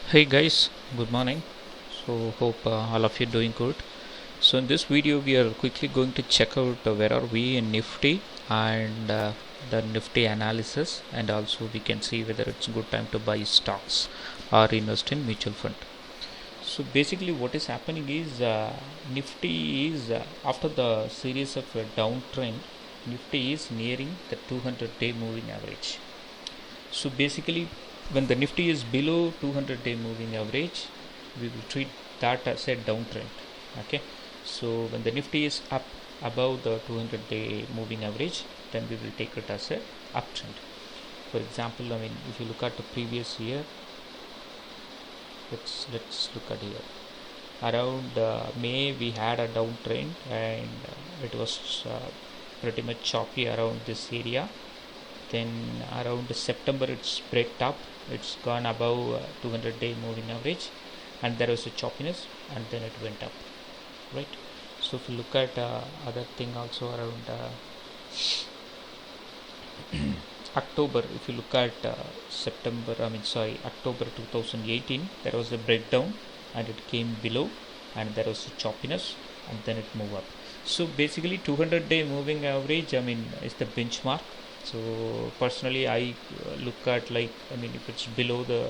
Hey guys, good morning. So hope all of you doing good. So in this video we are quickly going to check out where are we in Nifty and the Nifty analysis, and also we can see whether it's a good time to buy stocks or invest in mutual fund. So basically what is happening is Nifty is after the series of downtrend, Nifty is nearing the 200-day moving average. So basically, when the Nifty is below 200-day moving average, we will treat that as a downtrend. Okay. So when the Nifty is up above the 200-day moving average, then we will take it as a uptrend. For example, if you look at the previous year, let's look at here. Around May, we had a downtrend, and it was pretty much choppy around this area. Then around September it's breaked up, it's gone above 200-day moving average, and there was a choppiness, and then it went up, right? So if you look at other thing also around October, if you look at October 2018, there was a breakdown and it came below, and there was a choppiness, and then it moved up. So basically 200-day moving average is the benchmark. So personally I look at if it's below the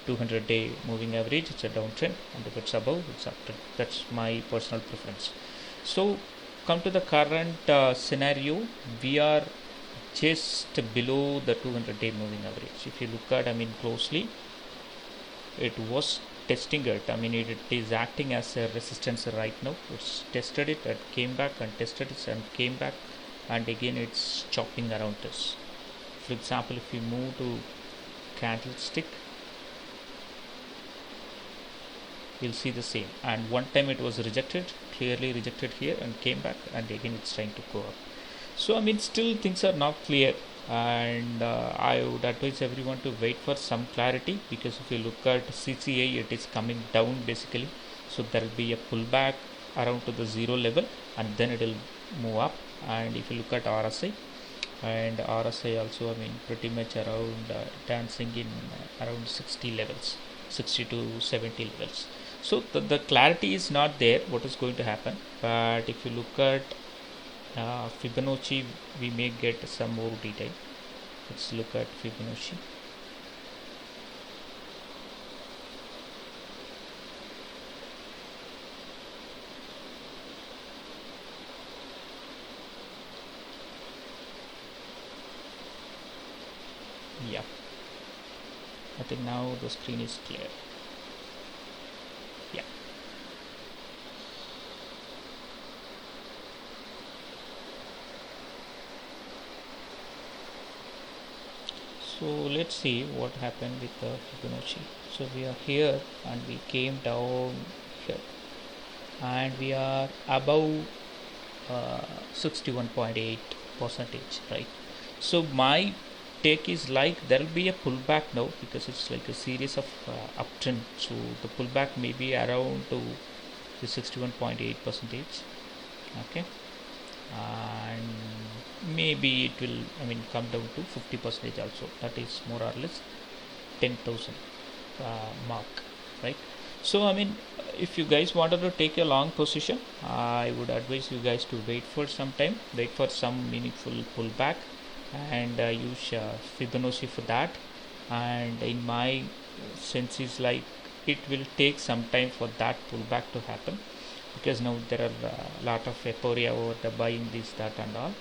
200-day moving average, it's a downtrend, and if it's above, it's uptrend. That's my personal preference. So come to the current scenario, we are just below the 200-day moving average. If you look at closely, it was testing it. It is acting as a resistance right now. It's tested it and came back, and tested it and came back, and again it's chopping around this. For example, if we move to candlestick, you'll see the same, and one time it was rejected, clearly rejected here, and came back, and again it's trying to go up. So still things are not clear, and I would advise everyone to wait for some clarity, because if you look at CCI, it is coming down basically. So there will be a pullback around to the zero level, and then it will move up. And if you look at RSI, and RSI also pretty much around dancing in around 60 levels, 60 to 70 levels. So the clarity is not there what is going to happen. But if you look at Fibonacci, we may get some more detail. Let's look at Fibonacci. Yeah, I think now the screen is clear. Yeah. So let's see what happened with the Fibonacci. So we are here, and we came down here, and we are above 61.8 percentage, right? So my take is like there will be a pullback now, because it's like a series of uptrend. So the pullback may be around to the 61.8 percentage. Okay. And maybe it will come down to 50 percentage also. That is more or less 10,000 mark, right? So if you guys wanted to take a long position, I would advise you guys to wait for some time, wait for some meaningful pullback, and use Fibonacci for that. And in my sense is like it will take some time for that pullback to happen, because now there are a lot of euphoria over the buying this, that, and all.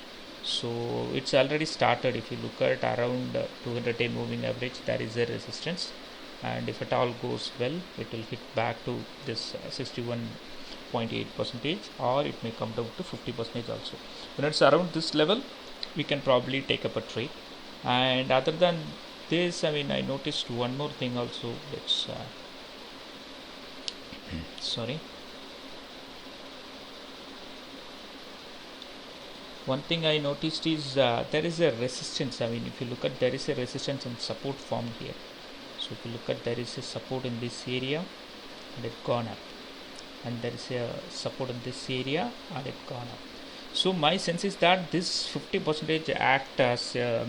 So it's already started. If you look at around 200-day moving average, there is a resistance, and if it all goes well, it will hit back to this 61.8 percentage, or it may come down to 50 percentage also. When it's around this level, we can probably take up a trade. And other than this, I noticed one more thing also. Let's sorry. One thing I noticed is there is a resistance. If you look at, there is a resistance and support formed here. So if you look at, there is a support in this area, and it gone up, and there is a support in this area, and it gone up. So my sense is that this 50% act as a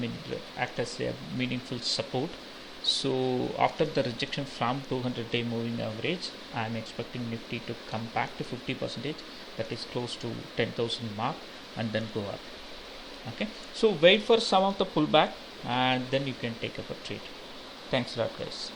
meaningful support, So after the rejection from 200-day moving average, I am expecting Nifty to come back to 50%, that is close to 10,000 mark, and then go up. Okay, so wait for some of the pullback and then you can take up a trade. Thanks a lot, guys.